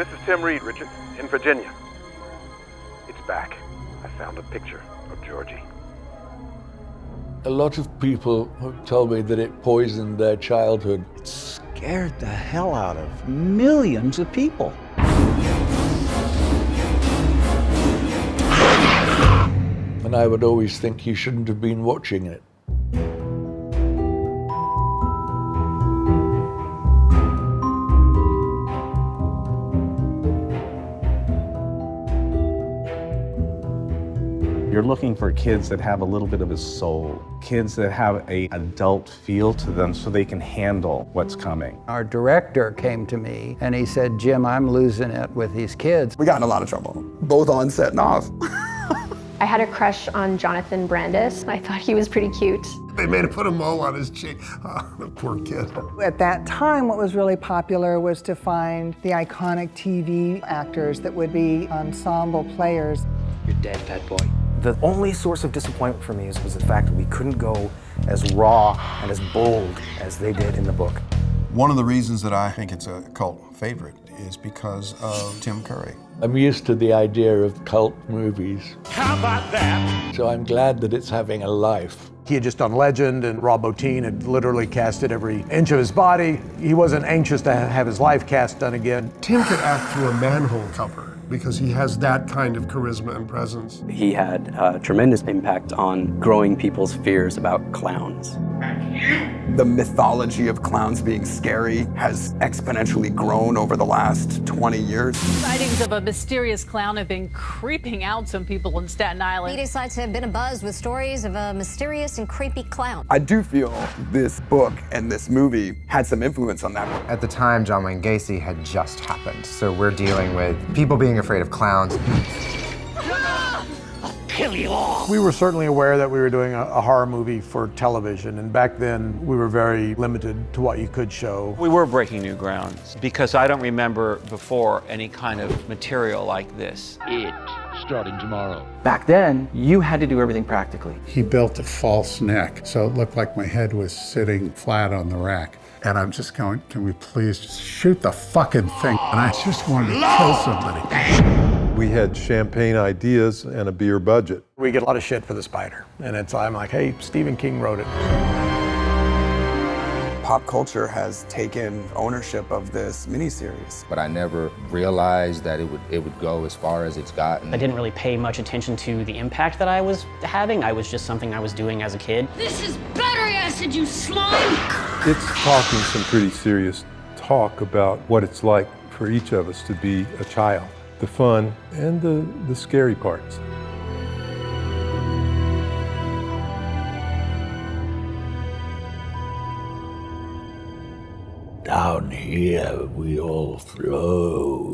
This is Tim Reed, Richard, in Virginia. It's back. I found a picture of Georgie. A lot of people have told me that it poisoned their childhood. It scared the hell out of millions of people. And I would always think you shouldn't have been watching it. You're looking for kids that have a little bit of a soul, kids that have an adult feel to them so they can handle what's coming. Our director came to me and he said, Jim, I'm losing it with these kids. We got in a lot of trouble, both on set and off. I had a crush on Jonathan Brandis. I thought he was pretty cute. They made him put a mole on his cheek. Oh, the poor kid. At that time, what was really popular was to find the iconic TV actors that would be ensemble players. You're dead, fat boy. The only source of disappointment for me was the fact that we couldn't go as raw and as bold as they did in the book. One of the reasons that I think it's a cult favorite is because of Tim Curry. I'm used to the idea of cult movies. How about that? So I'm glad that it's having a life. He had just done Legend, and Rob Bottin had literally casted every inch of his body. He wasn't anxious to have his life cast done again. Tim could act through a manhole cover because he has that kind of charisma and presence. He had a tremendous impact on growing people's fears about clowns. The mythology of clowns being scary has exponentially grown over the last 20 years. Sightings of a mysterious clown have been creeping out some people in Staten Island. Media sites have been abuzz with stories of a mysterious and creepy clown. I do feel this book and this movie had some influence on that. At the time, John Wayne Gacy had just happened, so we're dealing with people being afraid of clowns. Kill you all. We were certainly aware that we were doing a horror movie for television, and back then we were very limited to what you could show. We were breaking new ground because I don't remember before any kind of material like this. It starting tomorrow. Back then, you had to do everything practically. He built a false neck, so it looked like my head was sitting flat on the rack. And I'm just going, can we please just shoot the fucking thing? And I just wanted to kill somebody. We had champagne ideas and a beer budget. We get a lot of shit for the spider. And I'm like, hey, Stephen King wrote it. Pop culture has taken ownership of this miniseries. But I never realized that it would go as far as it's gotten. I didn't really pay much attention to the impact that I was having. I was just something I was doing as a kid. This is battery acid, you slime! It's talking some pretty serious talk about what it's like for each of us to be a child. The fun and the scary parts. Down here we all flow.